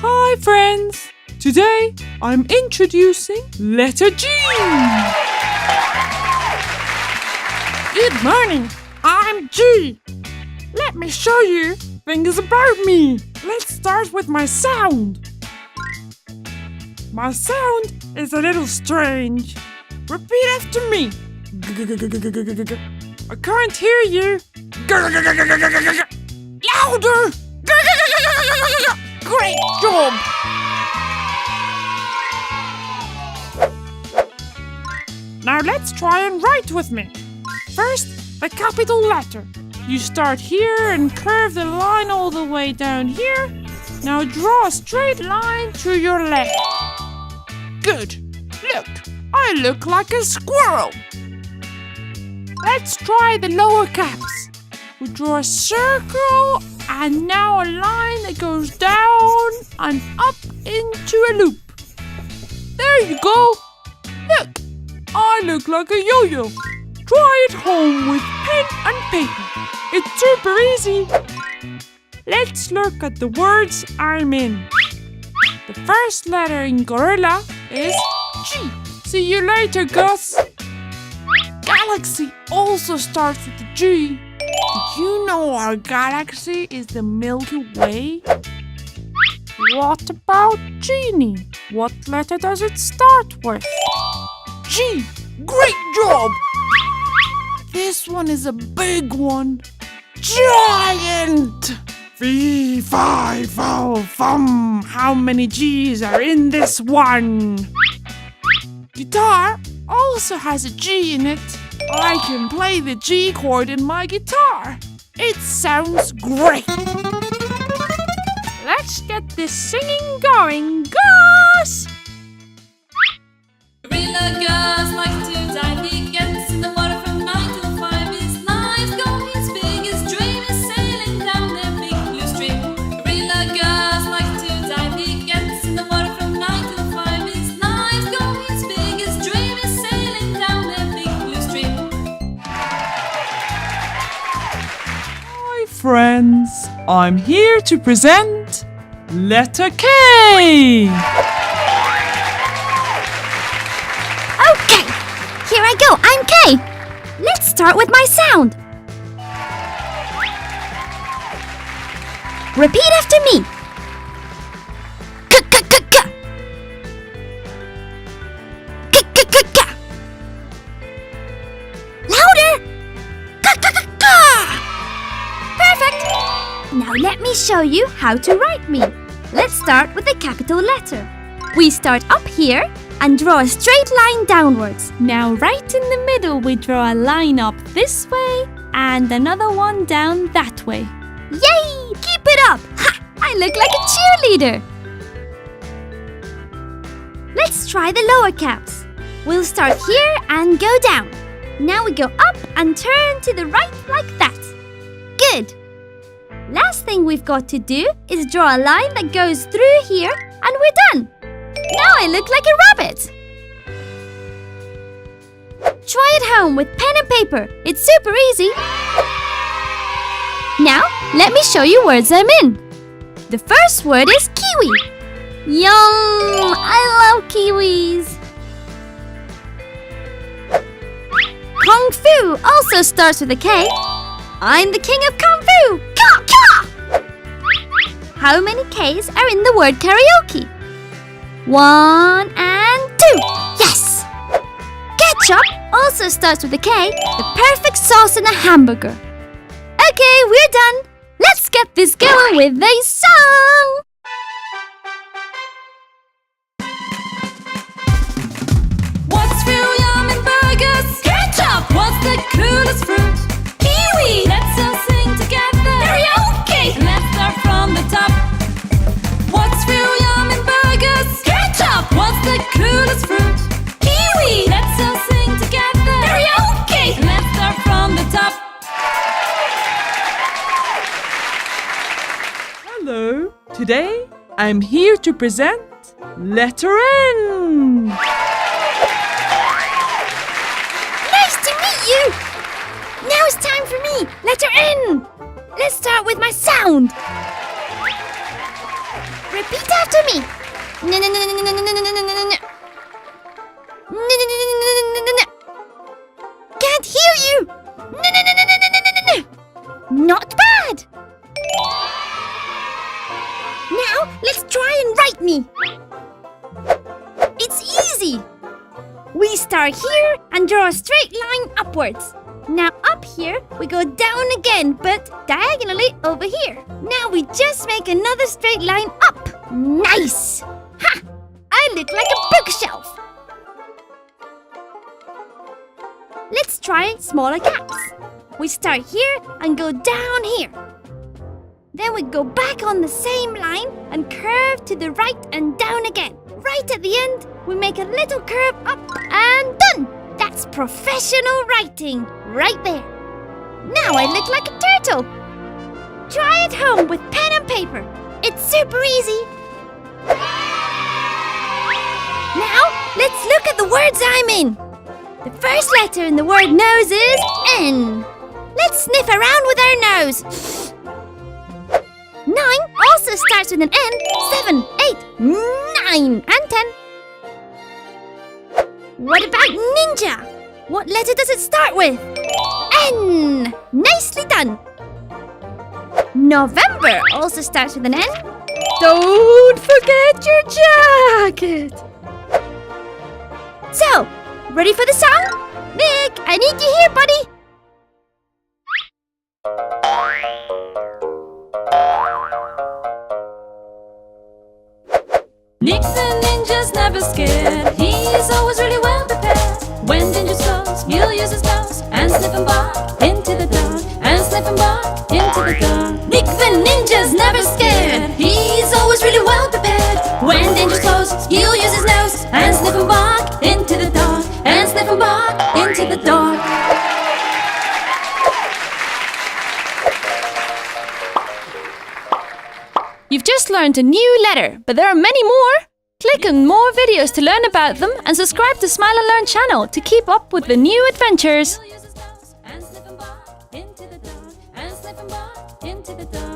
Hi friends! Today I'm introducing letter G! Good morning! I'm G! Let me show you things about me! Let's start with my sound! My sound is a little strange. Repeat after me! I can't hear you! Louder! Great job! Now let's try and write with me. First, the capital letter. You start here and curve the line all the way down here. Now draw a straight line through your left. Good. Look, I look like a squirrel. Let's try the lower caps. We draw a circle and now a line that goes down and up into a loop. There you go. Look, I look like a yo-yo. Try it home with pen and paper. It's super easy. Let's look at the words I'm in. The first letter in gorilla is G. See you later, Gus. Galaxy also starts with the G. Did you know our galaxy is the Milky Way? What about genie? What letter does it start with? G! Great job! This one is a big one. Giant! Fee, fi, fo, fum. How many G's are in this one? Guitar also has a G in it. I can play the G chord in my guitar. It sounds great. Let's get this singing going, Gus! Gorilla Gus likes to dive. He gets in the water from 9 till 5. His life's going his biggest dream is sailing down the big blue stream. Gorilla Gus likes to dive. He gets in the water from 9 till 5. His life's going his biggest dream is sailing down the big blue stream. Hi friends, I'm here to present letter K. Okay, here I go, I'm K. Let's start with my sound. Repeat after me. K-k-k-k. K-k-k-k. Louder. K-k-k-k. Perfect. Now let me show you how to write me. Let's start with the capital letter. We start up here and draw a straight line downwards. Now right in the middle we draw a line up this way and another one down that way. Yay! Keep it up! Ha! I look like a cheerleader! Let's try the lower caps. We'll start here and go down. Now we go up and turn to the right like that. Good! Last thing we've got to do is draw a line that goes through here and we're done. Now I look like a rabbit. Try it home with pen and paper. It's super easy. Now, let me show you words I'm in. The first word is kiwi. Yum! I love kiwis. Kung Fu also starts with a K. I'm the king of Kung Fu. Ka! Ka! How many K's are in the word karaoke? 1 and 2. Yes! Ketchup also starts with a K, the perfect sauce in a hamburger. Okay, we're done. Let's get this going with a song. What's real yum in burgers? Ketchup! What's the coolest fruit? Kiwi! Let's all sing together. Karaoke! Let's start from the top. What's real yum in burgers? Ketchup! What's the coolest fruit? Kiwi! Let's all sing together. Karaoke! Let's start from the top. Hello, today I'm here to present letter N. Nice to meet you. Now it's time for me. Letter N. Let's start with my sound. Repeat after me. Can't hear you. Not bad. Now let's try and write me. It's easy. We start here and draw a straight line upwards. Now up here, we go down again, but diagonally over here. Now we just make another straight line up. Nice! Ha! I look like a bookshelf. Let's try smaller gaps. We start here and go down here. Then we go back on the same line and curve to the right and down again. Right at the end, we make a little curve up and done! That's professional writing, right there. Now I look like a turtle. Try at home with pen and paper. It's super easy. Now, let's look at the words I'm in. The first letter in the word nose is N. Let's sniff around with our nose. 9 also starts with an N. 7, 8, 9, and 10. What about ninja? What letter does it start with? N. Nicely done. November also starts with an N. Don't forget your jacket. So, ready for the song? Nick, I need you here, buddy. Nick's the ninja's never scared. He's always really well prepared. When danger comes, he'll use his nose and sniff and bark into the dark. And sniff and bark into the dark. Nick the ninja's never scared. He's always really well prepared. When danger close, he'll use his nose and sniff and bark into the dark. And sniff and bark into the dark. You've just learned a new letter, but there are many more. Click on more videos to learn about them and subscribe to Smile and Learn channel to keep up with the new adventures. He'll use his nose and sniff and bark into the dark. And sniff and bark into the dark.